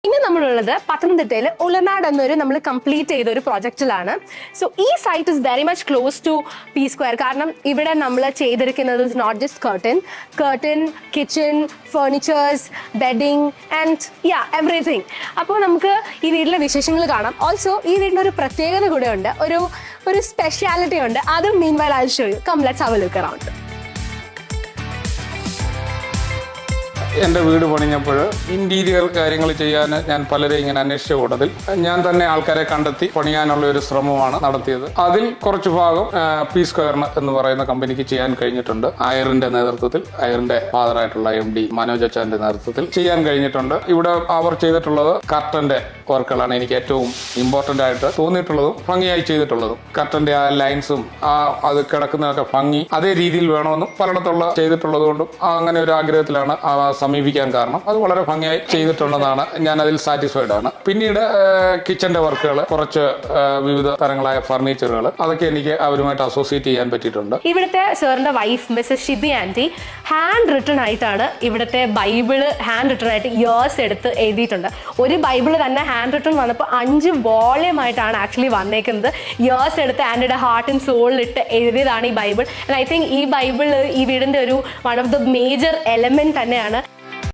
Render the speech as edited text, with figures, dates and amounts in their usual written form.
ഇനി നമ്മളുള്ളത് പത്തനംതിട്ടയിൽ ഉളനാട് എന്നൊരു നമ്മൾ കംപ്ലീറ്റ് ചെയ്ത ഒരു പ്രൊജക്റ്റിലാണ്. സോ ഈ site is very much close to P square. കാരണം ഇവിടെ നമ്മൾ ചെയ്തിരിക്കുന്നത് not just curtain, kitchen, furnitures, bedding and everything. അപ്പോൾ നമുക്ക് ഈ വീട്ടിലെ വിശേഷങ്ങൾ കാണാം. ഓൾസോ ഈ വീടിന് ഒരു പ്രത്യേകത കൂടെ ഉണ്ട്, ഒരു സ്പെഷ്യാലിറ്റി ഉണ്ട്. അതും meanwhile I show you. Come let's have a look around. എൻ്റെ വീട് പണിഞ്ഞപ്പോൾ ഇൻറ്റീരിയർ കാര്യങ്ങൾ ചെയ്യാൻ ഞാൻ പലരെയും ഇങ്ങനെ അന്വേഷിച്ച കൂട്ടത്തിൽ ഞാൻ തന്നെ ആൾക്കാരെ കണ്ടെത്തി പണിയാനുള്ള ഒരു ശ്രമമാണ് നടത്തിയത്. അതിൽ കുറച്ച് ഭാഗം പി സ്ക്വയറിന് എന്ന് പറയുന്ന കമ്പനിക്ക് ചെയ്യാൻ കഴിഞ്ഞിട്ടുണ്ട്. അയറിന്റെ നേതൃത്വത്തിൽ, അയറിന്റെ ഫാദറായിട്ടുള്ള MD മനോജ് അച്ചാന്റെ നേതൃത്വത്തിൽ ചെയ്യാൻ കഴിഞ്ഞിട്ടുണ്ട്. ഇവിടെ അവർ ചെയ്തിട്ടുള്ളത് കർട്ടന്റെ വർക്കുകളാണ് എനിക്ക് ഏറ്റവും ഇമ്പോർട്ടൻ്റ് ആയിട്ട് തോന്നിയിട്ടുള്ളതും ഭംഗിയായി ചെയ്തിട്ടുള്ളതും. കർട്ടന്റെ ആ ലൈൻസും അത് കിടക്കുന്നതൊക്കെ ഭംഗി അതേ രീതിയിൽ വേണമെന്നും പലയിടത്തുള്ള ചെയ്തിട്ടുള്ളത് കൊണ്ടും അങ്ങനെ ഒരു ആഗ്രഹത്തിലാണ് സമീപിക്കാൻ കാരണം. അത് വളരെ ഭംഗിയായി ചെയ്തിട്ടുണ്ടെന്നാണ് ഞാൻ അതിൽ സാറ്റിസ്ഫൈഡ് ആണ്. പിന്നീട് കിച്ചന്റെ വർക്കുകൾ, കുറച്ച് വിവിധ തരങ്ങളായ ഫർണിച്ചറുകൾ, അതൊക്കെ എനിക്ക് അവരുമായിട്ട് അസോസിയേറ്റ് ചെയ്യാൻ പറ്റിയിട്ടുണ്ട്. ഇവിടുത്തെ സാറിന്റെ wife Mrs Shibi aunty hand written ആയിട്ടാണ് ഇവിടുത്തെ ബൈബിള് ഹാൻഡ് റിട്ടൺ ആയിട്ട് ഇയേഴ്സ് എടുത്ത് എഴുതിയിട്ടുണ്ട്. ഒരു ബൈബിള് തന്നെ ഹാൻഡ് റിട്ടൺ വന്നപ്പോൾ 5 വോളിയം ആയിട്ടാണ് ആക്ച്വലി വന്നേക്കുന്നത്. ഇയേഴ്സ് എടുത്ത് ആന്റിയുടെ ഹാർട്ട് ആൻഡ് സോളിൽ ഇട്ട് എഴുതിയതാണ് ഈ ബൈബിൾ. ആൻഡ് ഐ തിങ്ക് ഈ ബൈബിൾ ഈ വീടിന്റെ ഒരു one of the major element തന്നെയാണ്.